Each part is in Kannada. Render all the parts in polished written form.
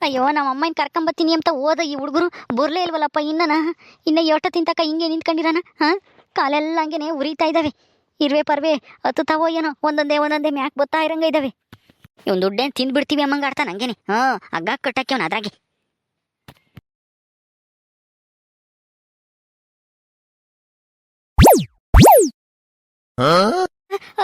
ಅಯ್ಯೋ ನಮ್ಮ ಅಮ್ಮನ ಕರ್ಕೊಂಬತ್ತೀನಿ ಅಂತ ಹೋದ ಈ ಹುಡುಗರು ಬರ್ಲೇ ಇಲ್ವಲ್ಲಪ್ಪ ಇನ್ನ ಎಷ್ಟೋ ತಿಂತಕ ಹಿಂಗೆ ನಿಂತ್ಕೊಂಡಿರಾನ ಕಾಲೆಲ್ಲ ಹಂಗೇನೆ ಉರಿತಾ ಇದ್ದಾವೆ. ಇರುವೆ ಪರ್ವೆ ಹತ್ತುತ್ತಾವೋ ಏನೋ ಒಂದೊಂದೇ ಮ್ಯಾಕ್ ಬತ್ತಾ ಇರಂಗ ಇದ್ದಾವೆ. ಇವ್ನು ದುಡ್ಡೇನು ತಿಂದ್ಬಿಡ್ತೀವಿ ಅಮ್ಮಂಗೆ ಆಡ್ತಾನೆ ಹಂಗೇನೆ. ಹಗ್ಗ ಕಟ್ಟಕ್ಕೆ ಅವ್ನು ಅದ್ರಾಗೆ.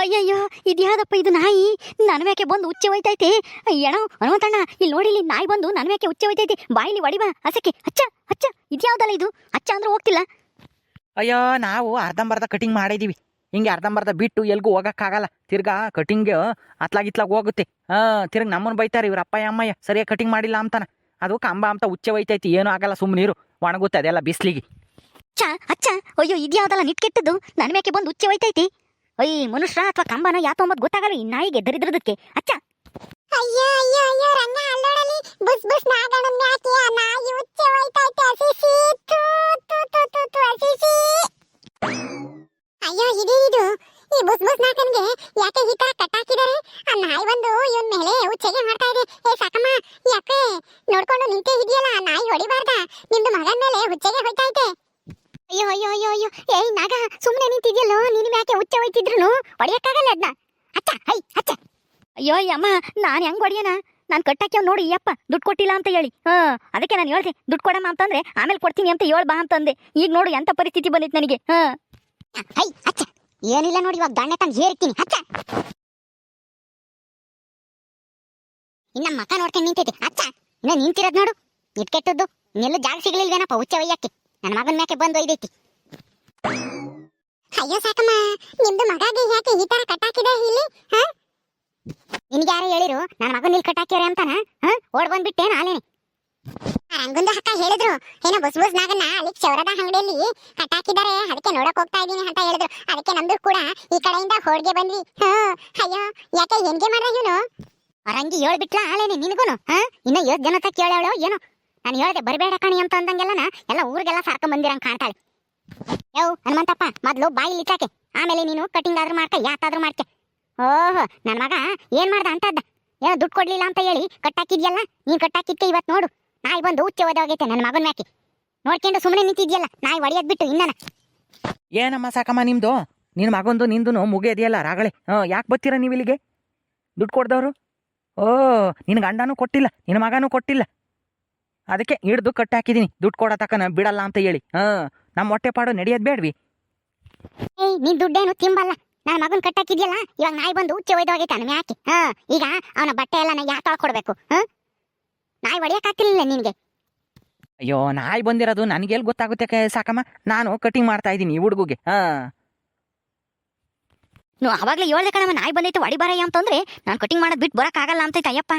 ಅಯ್ಯಯ್ಯೋ ಇದ್ಯಾದಪ್ಪ ಇದು ನಾಯಿ ನನ್ನ ಮ್ಯಾಕೆ ಬಂದು ಉಚ್ಚೆ ಹೋಯ್ತೈತೆ. ಅಯ್ಯಣೋ ಹನುಮಂತಣ್ಣ ಇಲ್ಲಿ ನೋಡಿ, ಇಲ್ಲಿ ನಾಯಿ ಬಂದು ನನ್ನ ಮ್ಯಾಕೆ ಉಚ್ಚೆ ಹೋಯ್ತೈತೆ. ಬಾಯಿಲಿ ಹೊಡಿಬಾ ಹಸಕ್ಕೆ. ಅಚ್ಚ ಅಚ್ಚ ಇದ್ಯಾವ್ದಲ್ಲ ಇದು? ಅಚ್ಚ ಅಂದ್ರೆ ಹೋಗ್ತಿಲ್ಲ. ಅಯ್ಯೋ ನಾವು ಅರ್ಧಂಬರ್ಧ ಕಟಿಂಗ್ ಮಾಡಿದೀವಿ. ಹಿಂಗೆ ಅರ್ಧಂಬರ್ಧ ಬಿಟ್ಟು ಎಲ್ಗೂ ಹೋಗಕ್ಕಾಗಲ್ಲ. ತಿರ್ಗಾ ಕಟಿಂಗ್ ಅತ್ಲಾಗಿತ್ಲಾಗ ಹೋಗುತ್ತೆ. ತಿರ್ಗಿ ನಮ್ಮನ್ನು ಬೈತಾರೆ ಇವ್ರ ಅಪ್ಪಯ್ಯ ಅಮ್ಮಯ್ಯ ಸರಿಯಾಗಿ ಕಟಿಂಗ್ ಮಾಡಿಲ್ಲ ಅಂತಾನ. ಅದು ಕಂಬ ಅಂತ ಉಚ್ಚೆ ಹೋಯ್ತೈತಿ. ಏನೂ ಆಗಲ್ಲ, ಸುಮ್ಮನೆ ನೀರು ಒಣಗುತ್ತೆ ಅದೆಲ್ಲ ಬಿಸ್ಲಿಗೆ. ಅಚ್ಚ ಅಯ್ಯೋ ಇದ್ಯಾವ್ದಲ್ಲ ನಿಟ್ಕೆಟ್ಟದ್ದು ನನ್ನ ಮ್ಯಾಕೆ ಬಂದು ಉಚ್ಚೆ ಹೋಯ್ತೈತಿ. ಅಯ್ಯ ಮನುಷ್ಯ ಅಥವಾ ಕಂಬನ ಯಾತೋ ಅಂಬದ್ ಗೊತ್ತಾಗಲ್ಲ ಈ ನಾಯಿಗೆ ದರಿದ್ರದಕ್ಕೆ. ಅಚ್ಚ ಅಯ್ಯೋ ಅಯ್ಯೋ ಅಯ್ಯೋ ರಂಗ ಅಲ್ಲೋಡಲಿ ಬುಸ್ ಬುಸ್ ನಾಗಣ್ಣನ ಮ್ಯಾಕೆ ಆ ನಾಯಿ ಉಚ್ಚೆ ಹೋಯ್ತೈತೆ. ಅಸಿಸಿ ತು ತು ತು ತು ತು ಅಸಿಸಿ. ಅಯ್ಯೋ ಇದು ಈ ಬುಸ್ ಬುಸ್ ನಾಗನ್ಗೆ ಯಾಕೆ ಈ ತರ ಕಟ್ಟಾಕಿದ್ದಾರೆ? ಆ ನಾಯಿ ಬಂದು ಇವನ್ ಮೇಲೆ ಉಚ್ಚೆಗೆ ಮಾಡ್ತಾ ಇದೆ. ಏ ಸಾಕಮ್ಮ ಯಾಕೆ ನೋಡ್ಕೊಂಡು ನಿಂತೇ ಇದೆಯಲ್ಲ, ಆ ನಾಯಿ ಹೊಡಿಬಾರ್ದ? ನಿಮ್ದು ಮಗನ ಮೇಲೆ ಉಚ್ಚೆಗೆ ಹೋಯ್ತೈತೆ. ಅಯ್ಯೋ ಅಯ್ಯೋ ಅಯ್ಯೋ ಅಯ್ಯೋ ಏಯ್ ನಾಗ ಸುಮ್ಮನೆ ನಿಂತಿದ್ಯಲ್ಲೋ, ನಿನ್ನ ಮ್ಯಾಕೆ ಉಚ್ಚೆ ಹೋಯ್ತಿದ್ರು ಹೊಡಿಯಕ್ಕಾಗಲ್ಲ ಅದನ್ನ. ಅಚ್ಚ ಅಚ್ಚ ಅಯ್ಯೋ ಅಮ್ಮ ನಾನು ಹೆಂಗ್ ಹೊಡಿಯೋಣ? ನಾನು ಕಟ್ಟಾಕ್ಯವ್ ನೋಡಿ ಅಪ್ಪ ದುಡ್ಡು ಕೊಟ್ಟಿಲ್ಲ ಅಂತ ಹೇಳಿ. ಅದಕ್ಕೆ ನಾನು ಹೇಳ್ದೆ ದುಡ್ಡು ಕೊಡಮ್ಮ ಅಂತಂದ್ರೆ ಆಮೇಲೆ ಕೊಡ್ತೀನಿ ಅಂತ ಹೇಳ್ ಬಾ ಅಂತಂದೆ. ಈಗ ನೋಡು ಎಂತ ಪರಿಸ್ಥಿತಿ ಬಂದಿತ್ತು ನನಗೆ. ಅಚ್ಚ ಏನಿಲ್ಲ ನೋಡಿ, ಇವಾಗ ದಂಡೆ ತಂದು ಹೇರ್ತೀನಿ. ಅಚ್ಚ ಇನ್ನ ಮಕ್ಕ ನೋಡ್ಕೊಂಡು ನಿಂತೈತಿ. ಅಚ್ಚ ಇನ್ನ ನಿಂತಿರೋದ್ ನೋಡು ಇಟ್ಕೆಟ್ಟದ್ದು. ಇನ್ನೆಲ್ಲೂ ಜಾಗ ಸಿಗ್ಲಿಲ್ವೇನಪ್ಪ ಉಚ್ಚೆ ಒಯ್ಯಕ್ಕೆ? ನನ್ನ ಮಗನ ಮ್ಯಾಕೆ ಬಂದು ಒಯ್ದೈತಿ. ಅಯ್ಯೋ ಸಾಕಮ್ಮ ನಿಮ್ದು ಮಗಾಗಿ ಯಾಕೆ ಈ ತರ ಕಟ್ಟಾಕಿದೆ ಇಲ್ಲಿ? ನಿನ್ಗೆ ಯಾರು ಹೇಳಿರು ನನ್ನ ಮಗನ ಇಲ್ಲಿ ಕಟ್ಟಾಕ್ಯಾರೆ ಅಂತಾನ? ಓಡ್ ಬಂದ್ಬಿಟ್ಟೆ ನಾಲೇನೆ. ರಂಗುಂದ ಅಕ್ಕ ಹೇಳಿದ್ರು ಏನೋ ಬುಸ್ ಬುಸ್ ನಾಗನ್ನ ಅಲ್ಲಿ ಚೌರದ ಅಂಗಡಿಯಲ್ಲಿ ಕಟ್ಟಾಕಿದ್ದಾರೆ, ಅದಕ್ಕೆ ನೋಡಕ್ ಹೋಗ್ತಾ ಇದೀನಿ ಅಂತ ಹೇಳಿದ್ರು. ಅದಕ್ಕೆ ನಮ್ದು ಕೂಡ ಈ ಕಡೆಯಿಂದ ಹೋಡ್ಗೆ ಬಂದ್ವಿ. ಅಯ್ಯೋ ಯಾಕೆ ಹೆಣ್ಗೆ ಮಾಡ್ರ ಇವನು? ರಂಗಿ ಹೇಳ್ಬಿಟ್ಲ ಆಲೇನೆ ನಿನಗೂನು. ಇನ್ನ 7 ಜನ ತ ಕೇಳವಳು ಏನೋ. ನಾನು ಹೇಳ್ದೆ ಬರಬೇಡ ಕಣಿ ಅಂತ ಅಂದಂಗೆಲ್ಲನ ಎಲ್ಲ ಊರಿಗೆಲ್ಲ ಸಾರ್ಕೊಂಡ್ ಬಂದಿರಂಗ್ ಕಾಣ್ತಾಳೆ. ಯವ್ ಹನುಮಂತಪ್ಪ ಮೊದ್ಲು ಬಾಯಿ ಇಟ್ಟಾಕೆ, ಆಮೇಲೆ ನೀನು ಕಟಿಂಗ್ ಆದ್ರೂ ಮಾಡ್ಕ ಯಾತಾದ್ರೂ ಮಾಡ್ಕೆ. ಓಹೋ ನನ್ನ ಮಗ ಏನ್ ಮಾಡ್ದ ಅಂತದ್ದ? ಏನೋ ದುಡ್ಡು ಕೊಡ್ಲಿಲ್ಲ ಅಂತ ಹೇಳಿ ಕಟ್ಟಾಕಿದ್ಯಲ್ಲ, ನೀನ್ ಕಟ್ಟಾಕಿದ್ಕೆ ಇವತ್ತು ನೋಡು ನಾಯಿ ಬಂದು ಉಚ್ಚೆ ಹೋದಾಗೈತೆ ನನ್ನ ಮಗನ ಮ್ಯಾಕೆ. ನೋಡ್ಕೊಂಡು ಸುಮ್ಮನೆ ನಿಂತಿದ್ಯಲ್ಲ, ನಾಯಿ ಹೊಡಿಯೋದ್ ಬಿಟ್ಟು ಇನ್ನನ. ಏನಮ್ಮ ಸಾಕಮ್ಮ ನಿಮ್ದು? ನಿನ್ನ ಮಗಂದು ನಿಂದು ಮುಗಿಯದೆಯಲ್ಲ ರಾಗಳೆ. ಯಾಕೆ ಬರ್ತೀರಾ ನೀವು ಇಲ್ಲಿಗೆ? ದುಡ್ಡು ಕೊಡ್ದವ್ರು? ನಿನ್ನ ಗಂಡನೂ ಕೊಟ್ಟಿಲ್ಲ, ನಿನ್ನ ಮಗನೂ ಕೊಟ್ಟಿಲ್ಲ, ಅದಕ್ಕೆ ಹಿಡ್ದು ಕಟ್ಟಾಕಿದ್ದೀನಿ ದುಡ್ಡು ಕೊಡೋ ತಕ್ಕನ ಬಿಡಲ್ಲ ಅಂತ ಹೇಳಿ. ನಮ್ಮ ಹೊಟ್ಟೆ ಪಾಡು ನಡೆಯೋದು ಬೇಡ್ವಿ. ಏಯ್ ನೀನ್ ದುಡ್ಡೇನು ತಿಂಬಲ್ಲ, ನನ್ನ ಮಗನ್ ಕಟ್ಟಾಕಿದ್ಯಲ್ಲ, ಇವಾಗ ನಾಯಿ ಬಂದು ಉಚ್ಚೆ ಒಯ್ದೋಗೈತೆ ನಮ್ಮ ಯಾಕೆ? ಈಗ ಅವನ ಬಟ್ಟೆ ಎಲ್ಲ ನಾ ಯಾಕೆ ತೊಳ್ಕೊಡ್ಬೇಕು? ನಾಯಿ ಹೊಡಿಯಕ್ಕಾಗ್ತಿರ್ಲಿಲ್ಲ ನಿನ್ಗೆ. ಅಯ್ಯೋ ನಾಯಿ ಬಂದಿರೋದು ನನಗೆಲ್ಲಿ ಗೊತ್ತಾಗುತ್ತೆ ಸಾಕಮ್ಮ? ನಾನು ಕಟಿಂಗ್ ಮಾಡ್ತಾ ಇದ್ದೀನಿ ಈ ಹುಡುಗಿಗೆ. ನೀವು ಅವಾಗಲೇ ಹೇಳ್ದೆ ಕಣಮ್ಮ ನಾಯಿ ಬಂದೈತೆ ಹೊಡಿಬಾರಯ್ಯ ಅಂತಂದ್ರೆ ನಾನು ಕಟಿಂಗ್ ಮಾಡೋದು ಬಿಟ್ಟು ಬರೋಕ್ಕಾಗಲ್ಲ ಅಂತೈತೆ ಅಯ್ಯಪ್ಪ.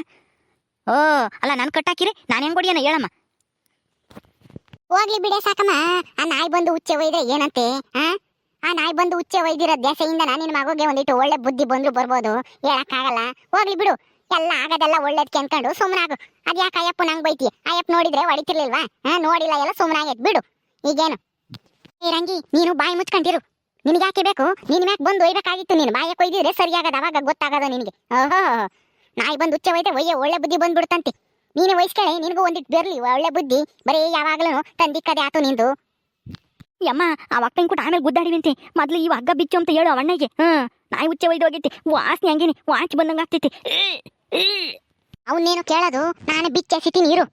ಅಲ್ಲ ನಾನು ಕಟ್ಟಾಕಿರಿ ನಾನು ಹೆಂಗ್ ಹೊಡಿಯೋಣ ಹೇಳಮ್ಮ? ಹೋಗ್ಲಿ ಬಿಡೆ ಸಾಕಮ್ಮ, ಆ ನಾಯಿ ಬಂದು ಉಚ್ಚೆ ಒಯ್ದ್ರೆ ಏನಂತೆ? ಆ ನಾಯಿ ಬಂದು ಉಚ್ಚೆ ಒಯ್ದಿರೋ ದೆಸೆಯಿಂದ ನಿನ್ನ ಮಗುಗೆ ಒಂದಿಟ್ಟು ಒಳ್ಳೆ ಬುದ್ಧಿ ಬಂದ್ರು ಬರ್ಬೋದು, ಹೇಳಕ್ಕಾಗಲ್ಲ. ಹೋಗ್ಲಿ ಬಿಡು, ಎಲ್ಲ ಆಗದೆಲ್ಲ ಒಳ್ಳೇದ್ಕೆ ಅನ್ಕೊಂಡು ಸುಮ್ಮನಾಗು. ಅದ್ಯಾಕೆ ಅಯ್ಯಪ್ಪ ನಂಗೆ ಬೈತೀಯ? ಅಯ್ಯಪ್ಪ ನೋಡಿದ್ರೆ ಹೊಡಿತಿರ್ಲಿಲ್ವಾ? ನೋಡಿಲ್ಲ ಎಲ್ಲ ಸುಮ್ಮನಾಗೈತ್ ಬಿಡು. ಈಗೇನು ಏ ರಂಗಿ ನೀನು ಬಾಯಿ ಮುಚ್ಕೊಂಡಿರು. ನಿನ್ಗೆ ಯಾಕೆ ಬೇಕು? ನಿನ್ ಮ್ಯಾಕ್ ಬಂದು ಒಯ್ಬೇಕಾಗಿತ್ತು, ನೀನು ಬಾಯ ಕೊಯ್ದಿದ್ರೆ ಸರಿಯಾಗದ, ಅವಾಗ ಗೊತ್ತಾಗದ ನಿನಗೆ. ನಾಯಿ ಬಂದು ಉಚ್ಚೆ ಒಯ್ದೆ ಒಳ್ಳೆ ಬುದ್ಧಿ ಬಂದ್ಬಿಡ್ತಂತೆ. ನೀನು ವಯಸ್ಕಳೆ, ನಿನಗೂ ಒಂದಿಟ್ಟು ಬೆರ್ಲಿ ಒಳ್ಳೆ ಬುದ್ಧಿ. ಬರೀ ಯಾವಾಗ್ಲೂ ತಂದಿಕ್ಕದೆ ಆತು ನಿಂದು. ಯಮ್ಮ ಆ ಅಕ್ಕನ ಕೂಡ ಆಮೇಲೆ ಗುದ್ದಾಡಿವಂತೆ. ಮೊದ್ಲು ಈ ಹಗ್ಗ ಬಿಚ್ಚು ಅಂತ ಹೇಳು ಅವಣ್ಣಗೆ. ನಾಯಿ ಉಚ್ಚೆ ಒಯ್ದು ಹೋಗೈತಿ, ವಾಸನೆ ಹಂಗೇನೆ ವಾಚ್ ಬಂದಂಗ ಆಗ್ತೈತಿ. ಅವನ್ನೇನು ಕೇಳೋದು, ನಾನು ಬಿಚ್ಚಿ ನೀರು.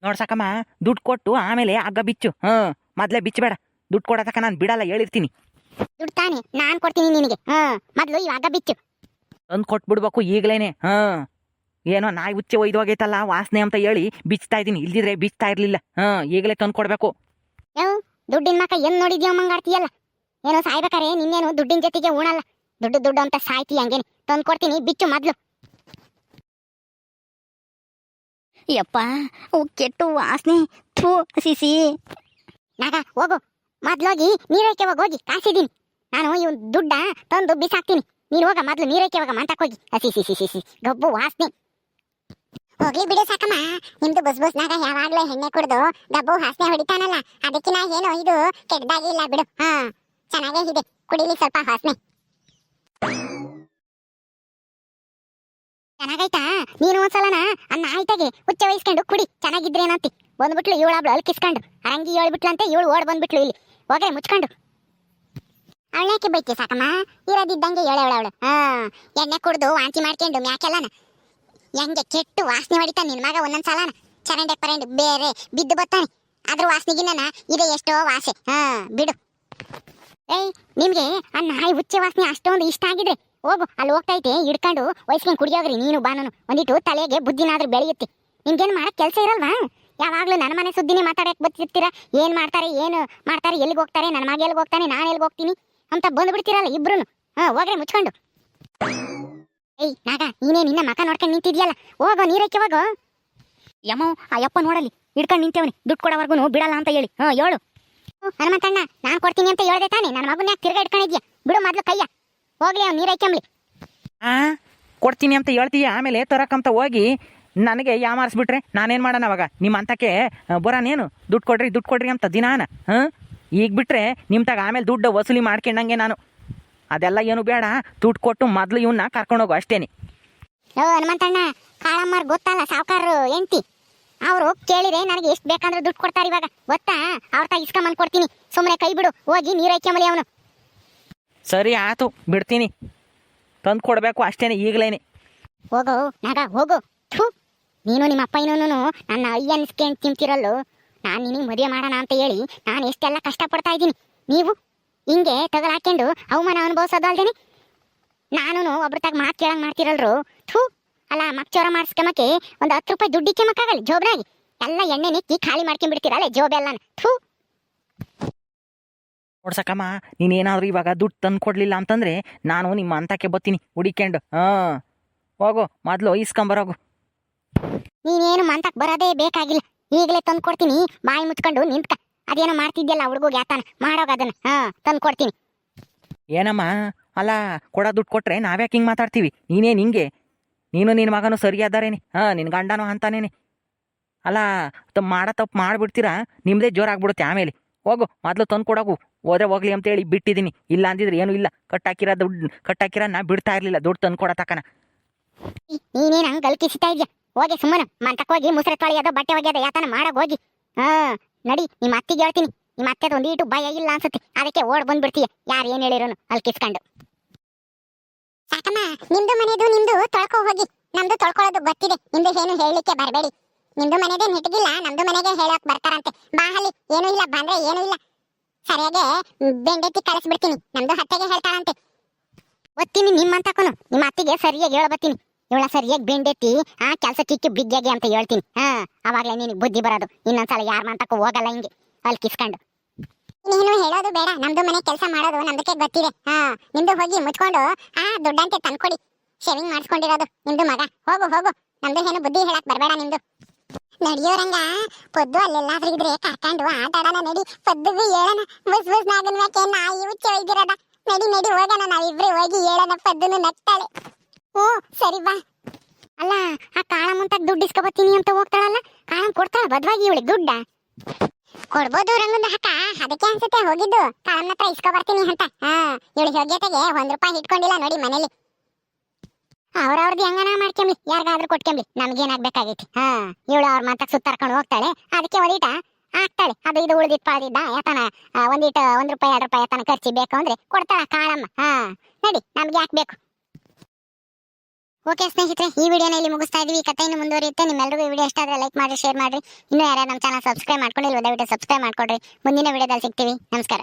ನೋಡ್ ಸಾಕಮ್ಮ, ದುಡ್ಡು ಕೊಟ್ಟು ಆಮೇಲೆ ಹಗ್ಗ ಬಿಚ್ಚು. ಮೊದ್ಲೇ ಬಿಚ್ಚಬೇಡ, ದುಡ್ಡು ಕೊಡೋ ತಕ್ಕ ನಾನು ಬಿಡಲ್ಲ ಹೇಳಿರ್ತೀನಿ. ದುಡ್ಡು ತಾನೆ ನಾನ್ ಕೊಡ್ತೀನಿ ನಿನಗೆ. ಮೊದ್ಲು ಈ ಹಗ್ಗ ಬಿಚ್ಚು. ತಂದು ಕೊಟ್ಬಿಡ್ಬೇಕು ಈಗಲೇನೆ. ಏನೋ ನಾಯಿ ಉಚ್ಚೆ ಒಯ್ದು ಹೋಗೈತಲ್ಲ ವಾಸನೆ ಅಂತ ಹೇಳಿ ಬಿಚ್ತಾ ಇದ್ದೀನಿ, ಇಲ್ದಿದ್ರೆ ಬಿಚ್ತಾ ಇರ್ಲಿಲ್ಲ. ಈಗಲೇ ತಂದು ಕೊಡ್ಬೇಕು. ದುಡ್ಡಿನ ಮಕ್ಕ ಏನ್ ನೋಡಿದ್ಯೋ ಮಂಗಾಡ್ತೀಯಲ್ಲ? ಏನೋ ಸಾಯ್ಬೇಕಾರೆ ನಿನ್ನೇನು ದುಡ್ಡಿನ ಜೊತೆಗೆ ಉಣಲ್ಲ, ದುಡ್ಡು ಅಂತ ಸಾಯ್ತಿ ಹಂಗೇನೆ. ತಂದು ಕೊಡ್ತೀನಿ, ಬಿಚ್ಚು ಮೊದ್ಲು. ಯಪ್ಪ ಕೆಟ್ಟು ವಾಸನೆ, ಥೂ ಸಿಸಿ. ನಾಗ ಹೋಗು, ಮೊದ್ಲೋಗಿ ನೀರೈಕೆ ಹೋಗಿ ಕಾಸಿದ್ದೀನಿ ನಾನು. ಇವ್ ದುಡ್ಡ ತಂದು ಬಿಸಾಕ್ತೀನಿ, ನೀನು ಹೋಗ ಮೊದ್ಲು ನೀರೈಕೆ ಹೋಗ ಮಂತಕ್ಕೋಗಿ. ಸಿಸಿ ಗಬ್ಬು ವಾಸನೆ. ಹೋಗ್ಲಿ ಬಿಡು ಸಾಕಮ್ಮ, ನಿಮ್ದು ಬಸ್ ಬಸ್ನಾಗ ಯಾವಾಗ್ಲೂ ಎಣ್ಣೆ ಕುಡ್ದು ಗಬ್ಬು ವಾಸನೆ ಹೊಡಿತಾನಲ್ಲ, ಅದಕ್ಕಿನ ಏನೋ ಇದು ಕೆಟ್ಟದಾಗಿಲ್ಲ ಬಿಡು. ಚೆನ್ನಾಗೇ ಇದೆ, ಕುಡಿಲಿ ಸ್ವಲ್ಪ ವಾಸನೆ. ಚೆನ್ನಾಗೈತಾ? ನೀನು ಒಂದ್ಸಲನ ಅನ್ನ ಆಯ್ತಾಗೆ ಹುಚ್ಚ ವಹಿಸ್ಕೊಂಡು ಕುಡಿ, ಚೆನ್ನಾಗಿದ್ರೇನಂತಿ. ಬಂದ್ಬಿಟ್ಲು ಇವಳಾಬ್ಳು ಅಲ್ಕಿಸ್ಕೊಂಡು ಅರಂಗಿ ಹೇಳ್ಬಿಟ್ಲಂತೆ, ಇವಳು ಓಡ್ ಬಂದ್ಬಿಟ್ಲು ಇಲ್ಲಿ. ಹೋಗ್ರೆ ಮುಚ್ಕೊಂಡು ಅವಳೇಕೆ ಬೈತಿ ಸಾಕಮ್ಮ, ಇರೋದಿದ್ದಂಗೆ ಹೇಳವಳು. ಎಣ್ಣೆ ಕುಡ್ದು ವಾಂತಿ ಮಾಡ್ಕೊಂಡು ಮ್ಯಾಕೆಲ್ಲನ ಹೆಂಗೆ ಕೆಟ್ಟು ವಾಸನೆ ಹೊಡಿತಾನೆ ನಿನ್ ಮಗ. ಒಂದೊಂದ್ಸಲನ ಚರಂಡೆ ಪರಂಡೆ ಬೇರೆ ಬಿದ್ದು ಬರ್ತಾನೆ, ಅದ್ರ ವಾಸನೆಗಿನ್ನ ಇದೆ ಎಷ್ಟೋ ವಾಸೆ. ಬಿಡು. ಏಯ್, ನಿಮ್ಗೆ ಆ ನಾಯಿ ಹುಚ್ಚೆ ವಾಸನೆ ಅಷ್ಟೊಂದು ಇಷ್ಟ ಆಗಿದ್ರೆ ಹೋಗು, ಅಲ್ಲಿ ಹೋಗ್ತೈತೆ ಹಿಡ್ಕೊಂಡು ವಯಸ್ಕೊಂಡು ಕುಡಿಯೋಗ್ರಿ ನೀನು ಬಾನು. ಒಂದಿಟ್ಟು ತಲೆಗೆ ಬುದ್ಧಿನಾದ್ರೂ ಬೆಳೆಯುತ್ತೆ. ನಿಮ್ಗೇನು ಮಾಡಕ್ ಕೆಲಸ ಇರಲ್ವಾ? ಯಾವಾಗ್ಲೂ ನನ್ನ ಮನೆ ಸುದ್ದಿನೇ ಮಾತಾಡಕ್ ಬರ್ತಿರ್ತೀರಾ. ಏನ್ ಮಾಡ್ತಾರೆ ಎಲ್ಲಿಗೆ ಹೋಗ್ತಾರೆ, ನನ್ನ ಮಗ ಎಲ್ಲಿಗೆ ಹೋಗ್ತಾನೆ, ನಾನು ಎಲ್ಲಿಗೆ ಹೋಗ್ತೀನಿ ಅಂತ ಬಂದ್ಬಿಡ್ತೀರಲ್ಲ ಇಬ್ರು. ಹೋಗ್ರೆ ಮುಚ್ಕೊಂಡು. ಏಯ್ ನಾಗ, ನೀನೇ ನಿನ್ನ ಮಕ ನೋಡ್ಕೊಂಡು ನಿಂತಿದ್ಯಲ್ಲ, ಹೋಗೋ ನೀರಕ್ಕೆ ಹೋಗೋ. ಯಮ್ಮೋ, ಆ ಯಪ್ಪ ನೋಡಲಿ ಹಿಡ್ಕೊಂಡು ನಿಂತೇವನಿ, ದುಡ್ಡು ಕೊಡೋವರ್ಗು ಬಿಡಲ್ಲ ಅಂತ ಹೇಳಿ. ಹೇಳು ಹನುಮಂತಣ್ಣ, ನಾನ್ ಕೊಡ್ತೀನಿ ಅಂತ ಹೇಳ್ದೆ ತಾನೆ, ನನ್ನ ಮಗನ ಯಾಕೆ ತಿರ್ಗಾ ಇಟ್ಕೊಂಡಿದ್ಯಾ? ಬಿಡು ಮೊದ್ಲು ಕೈಯ, ಹೋಗ್ಲಿ ಅವ್ನು ನೀರೈಕಂಬ್ಲಿ. ಕೊಡ್ತೀನಿ ಅಂತ ಹೇಳ್ತೀಯ, ಆಮೇಲೆ ತರಕಂತ ಹೋಗಿ ನನಗೆ ಯಾಮಾರಿಸ್ಬಿಟ್ರೆ ನಾನೇನು ಮಾಡೋಣ ಅವಾಗ? ನಿಮ್ಮ ಅಂತಕ್ಕೆ ಬರೋನೇನು ದುಡ್ಡು ಕೊಡ್ರಿ ಅಂತ ದಿನಾನ. ಈಗ ಬಿಟ್ಟರೆ ನಿಮ್ಮ ತಗ ಆಮೇಲೆ ದುಡ್ಡು ವಸೂಲಿ ಮಾಡ್ಕೊಂಡಂಗೆ ನಾನು. ಅದೆಲ್ಲ ಏನು ಬೇಡ, ದುಡ್ಡು ಕೊಟ್ಟು ಮೊದಲು ಇವನ್ನ ಕರ್ಕೊಂಡೋಗು ಅಷ್ಟೇನೆ. ಹನುಮಂತಣ್ಣ, ಕಾಳಮ್ಮರ್ ಗೊತ್ತಲ್ಲ ಸಾವುಕಾರರು ಎಂಟಿ, ಅವರು ಕೇಳಿದ್ರೆ ನನಗೆ ಎಷ್ಟು ಬೇಕಂದ್ರೆ ದುಡ್ಡು ಕೊಡ್ತಾರೆ ಇವಾಗ, ಗೊತ್ತಾ? ಅವ್ರ ತಾ ಇಸ್ಕೊಂಬಂದು ಕೊಡ್ತೀನಿ, ಸುಮ್ಮನೆ ಕೈ ಬಿಡು, ಹೋಗಿ ನೀರೈಕಂಬಲಿ ಅವನು. ಸರಿ ಆಯ್ತು, ಬಿಡ್ತೀನಿ, ತಂದು ಕೊಡಬೇಕು ಅಷ್ಟೇನೆ ಈಗಲೇನೆ. ಹೋಗೋ ನಾಗ ಹೋಗು. ಥೂ, ನೀನು ನಿಮ್ಮ ಅಪ್ಪ ಇನ್ನೂ ನನ್ನ ಅಯ್ಯ ಅನ್ಸ್ಕೊಂಡು ತಿಂತಿರಲ್ಲು. ನಾನು ನಿನಗೆ ಮದುವೆ ಮಾಡೋಣ ಅಂತ ಹೇಳಿ ನಾನು ಎಷ್ಟೆಲ್ಲ ಕಷ್ಟಪಡ್ತಾ ಇದ್ದೀನಿ. ನೀವು ಹಿಂಗೆ ತಗಲಾಕೊಂಡು ಅವಮಾನ ಅನುಭವಿಸೋದಲ್ದೇನೆ ನಾನು ಒಬ್ರ ತಾಗ ಮಾತು ಕೇಳಂಗೆ ಮಾಡ್ತಿರಲ್ರು. ಥೂ, ಅಲ್ಲ ಮಕ್ಚೋರ ಮಾಡಿಸ್ಕೊಂಬಕ್ಕೆ ಒಂದು 10 ರೂಪಾಯಿ ದುಡ್ಡಿಕ್ಕೆ ಮಕ್ಕಾಗಲ್ಲ ಜೋಬ್ನಾಗಿ, ಎಲ್ಲ ಎಣ್ಣೆ ನಿಕ್ಕಿ ಖಾಲಿ ಮಾಡ್ಕೊಂಡ್ಬಿಡ್ತೀರಲ್ಲ ಜೋಬೆಲ್ಲನ. ಥೂ ನೋಡ್ಸಕ್ಕಮ್ಮ, ನೀನೇನಾದರೂ ಇವಾಗ ದುಡ್ಡು ತಂದು ಕೊಡಲಿಲ್ಲ ಅಂತಂದರೆ ನಾನು ನಿಮ್ಮ ಅಂತಕ್ಕೆ ಬರ್ತೀನಿ ಹುಡಿಕೊಂಡು. ಹೋಗು, ಮೊದಲು ಇಸ್ಕೊಂಬರೋಗು. ನೀನೇನು ಮಂತಕ್ಕೆ ಬರೋದೇ ಬೇಕಾಗಿಲ್ಲ, ಈಗಲೇ ತಂದು ಕೊಡ್ತೀನಿ. ಬಾಯಿ ಮುಚ್ಕೊಂಡು ನಿಂತ್ಕ. ಅದೇನೋ ಮಾಡ್ತಿದ್ಯಲ್ಲ ಹುಡುಗೋಗಿ ಯಾತಾನ ಮಾಡೋಗ ಅದನ್ನ. ತಂದು ಕೊಡ್ತೀನಿ. ಏನಮ್ಮ, ಅಲ್ಲ ಕೊಡೋ ದುಡ್ಡು ಕೊಟ್ಟರೆ ನಾವ್ಯಾಕೆ ಹಿಂಗೆ ಮಾತಾಡ್ತೀವಿ? ನೀನೇನು ಹಿಂಗೆ? ನೀನು ನಿನ್ನ ಮಗನೂ ಸರಿಯಾದಾರೇನೆ, ನಿನ್ನ ಗಂಡನೂ ಅಂತಾನೇನೆ. ಅಲ್ಲ ತಪ್ಪು ಮಾಡಿಬಿಡ್ತೀರಾ, ನಿಮ್ಮದೇ ಜೋರಾಗ್ಬಿಡುತ್ತೆ ಆಮೇಲೆ. ಹೋಗು, ಮೊದಲು ತಂದು ಕೊಡೋಗು. ಹೋದ್ರೆ ಹೋಗ್ಲಿ ಅಂತೇಳಿ ಬಿಟ್ಟಿದ್ದೀನಿ, ಇಲ್ಲ ಅಂದಿದ್ರೆ ಏನೂ ಇಲ್ಲ. ಕಟ್ಟಾಕಿರೋ ನಾ ಬಿಡ್ತಾ ಇರಲಿಲ್ಲ ದುಡ್ಡು ತಂದು ಕೊಡೋ ತಕ್ಕನ. ನೀನೇನು ಹಂಗೆ ಗಲ್ಕಿಸ್ತಾ ಇದ್ಯಾ? ಹೋಗಿ ಸುಮ್ಮನೆ ಮಂತಕ್ಕೆ ಹೋಗಿ ಮುಸ್ರೆ ತೊಳೆಯೋದು ಬಟ್ಟೆ ಒಗೆಯೋದು ಯಾತನ ಮಾಡಕ್ ಹೋಗಿ. ನಡಿ, ನಿಮ್ಮ ಅತ್ತಿಗೆ ಹೇಳ್ತೀನಿ. ನಿಮ್ಮ ಅತ್ತೆದು ಒಂದೀಟು ಭಯ ಇಲ್ಲ ಅನ್ಸುತ್ತೆ, ಅದಕ್ಕೆ ಓಡ್ ಬಂದ್ಬಿಡ್ತೀಯ ಯಾರು ಏನು ಹೇಳಿರೋನು ಅಲ್ಲಿ ಕಿಸ್ಕೊಂಡು. ಸಾಕಮ್ಮ, ನಿಮ್ದು ಮನೆದು ನಿಮ್ದು ತೊಳ್ಕೊ ಹೋಗಿ, ನಮ್ದು ತೊಳ್ಕೊಳ್ಳೋದು ಗೊತ್ತಿದೆ. ನಿಮ್ದು ಏನು ಹೇಳಲಿಕ್ಕೆ ಬರಬೇಡಿ. ನಿಮ್ದು ಮನೆದೇ ನೆಟ್ಗಿಲ್ಲ, ನಮ್ದು ಮನೆಗೆ ಹೇಳೋಕ್ ಬರ್ತಾರಂತೆ. ಬಾಹಲಿ ಏನೂ ಇಲ್ಲ, ಬಂದ್ರೆ ಏನೂ ಇಲ್ಲ, ಸರಿಯಾಗೆ ಬೆಂಡೆತ್ತಿ ಕಳಿಸ್ಬಿಡ್ತೀನಿ. ನಮ್ದು ಹತ್ತೆಗೆ ಹೇಳ್ತಾರಂತೆ. ಗೊತ್ತೀನಿ ನಿಮ್ಮಂತಕ್ಕನು, ನಿಮ್ಮ ಅತ್ತಿಗೆ ಸರಿಯಾಗಿ ಹೇಳ್ಬತ್ತೀನಿ. ಇವಳ ಸರಿಯಾಗಿ ಬೆಂಡೆತ್ತಿ ಆ ಕೆಲಸ ಕಿಕ್ಕಿ ಬಿಗ್ಗೆಗೆ ಅಂತ ಹೇಳ್ತೀನಿ. ಅವಾಗಲೇ ನಿನಗೆ ಬುದ್ಧಿ ಬರೋದು. ಇನ್ನೊಂದ್ಸಲ ಯಾರ ಮಂತಕ್ಕೂ ಹೋಗಲ್ಲ ಹಿಂಗೆ ಅಲ್ಲಿ ಕಿಸ್ಕೊಂಡು. ನೀನು ಹೇಳೋದು ಬೇಡ, ನಮ್ದು ಮನೆ ಕೆಲಸ ಮಾಡೋದು ನಮ್ದಕ್ಕೆ ಗೊತ್ತಿದೆ. ನಿಮ್ದು ಹೋಗಿ ಮುಚ್ಕೊಂಡು ದುಡ್ಡಂತೆ ತಂದ್ಕೊಡಿ. ಶೇವಿಂಗ್ ಮಾಡಿಸ್ಕೊಂಡಿರೋದು ನಿಮ್ದು ಮಗ. ಹೋಗು ಹೋಗು, ನಮ್ದು ಏನು ಬುದ್ಧಿ ಹೇಳಕ್ ಬರಬೇಡ ನಿಮ್ದು. ನಡಿಯೋರಂಗ ಪೊದ್ದು ಅಲ್ಲೆಲ್ಲಾದ್ರೂ ಇದ್ರೆ ಕರ್ಕೊಂಡು ಆಟಾಡೋಣ. ನಡಿ, ಪದ್ದುಗೂ ಹೇಳೋಣ. ಬುಸ್ ಬುಸ್ ನಾಗನ್ ಮ್ಯಾಕೆ ನಾಯಿ ಹುಚ್ಚ ಒಯ್ದಿರೋದ. ನಡಿ ಹೋಗೋಣ, ನಾವಿಬ್ರು ಹೋಗಿ ಹೇಳೋಣ. ಪದ್ದುನು ನಗ್ತಾಳೆ. ಓ ಸರಿ ಬಾ. ಅಲ್ಲ, ಆ ಕಾಳಮ್ಮಂತಾಗ ದುಡ್ಡು ಇಸ್ಕೊಬತ್ತೀನಿ ಅಂತ ಹೋಗ್ತಾಳಲ್ಲ, ಕಾಳಮ್ಮ ಕೊಡ್ತಾಳ ಬದ್ವಾಗಿ ಇವಳಿಗೆ ದುಡ್ಡ? ಕೊಡ್ಬೋದು ರಂಗದ ಹಕ್ಕ, ಅದಕ್ಕೆ ಅನ್ಸುತ್ತೆ ಹೋಗಿದ್ದು ಕಾಳಮ್ಮನ ಹತ್ರ ಇಸ್ಕೊ ಬರ್ತೀನಿ ಅಂತ. ಇವಳಿಗೆ ಯೋಗ್ಯತೆಗೆ 1 ರೂಪಾಯಿ ಇಟ್ಕೊಂಡಿಲ್ಲ ನೋಡಿ ಮನೇಲಿ. ಅವ್ರವ್ರದ್ದು ಹೆಂಗನ ಮಾಡ್ಕೊಂಬ್ಲಿ, ಯಾರಿಗಾದ್ರೂ ಕೊಟ್ಕೊಂಬ್ಲಿ, ನಮ್ಗೇನಾಗ್ಬೇಕಾಗೈತಿ. ಇವಳು ಅವ್ರ ಮಾತಕ್ ಸುತ್ತಾರ್ಕೊಂಡು ಹೋಗ್ತಾಳೆ, ಅದಕ್ಕೆ ಒಂದೀಟ ಆಗ್ತಾಳೆ. ಅದು ಇದು ಉಳಿದಿಟ್ಟು ಪಾದಿದ್ದ ಯಾತನ ಒಂದೀಟ 1 ರೂಪಾಯಿ 2 ರೂಪಾಯಿ ಯಾತನ ಖರ್ಚಿ ಬೇಕು ಅಂದ್ರೆ ಕೊಡ್ತಾಳ ಕಾಳಮ್ಮ. ನಡಿ, ನಮ್ಗೆ ಯಾಕೆ ಬೇಕು. ಓಕೆ ಸ್ನೇಹಿತರೆ, ಈ ವಿಡಿಯೋನ ಇಲ್ಲಿ ಮುಗಿಸ್ತಾ ಇದೀವಿ. ಈ ಕಥೆ ಇನ್ನು ಮುಂದುವರಿಯುತ್ತೆ. ನಿಮ್ಮೆಲ್ಲರಿಗೂ ಈ ವಿಡಿಯೋ ಇಷ್ಟ ಆದರೆ ಲೈಕ್ ಮಾಡಿ, ಶೇರ್ ಮಾಡಿ. ಇನ್ನೂ ಯಾರು ನಮ್ಮ ಚಾನಲ್ ಸಬ್ಸ್ಕ್ರೈಬ್ ಮಾಡ್ಕೊಂಡಿಲ್ವ ದಯವಿಟ್ಟು ಸಬ್ಸ್ಕ್ರೈಬ್ ಮಾಡ್ಕೊಡ್ರಿ. ಮುಂದಿನ ವಿಡಿಯೋದಲ್ಲಿ ಸಿಗ್ತೀವಿ. ನಮಸ್ಕಾರ.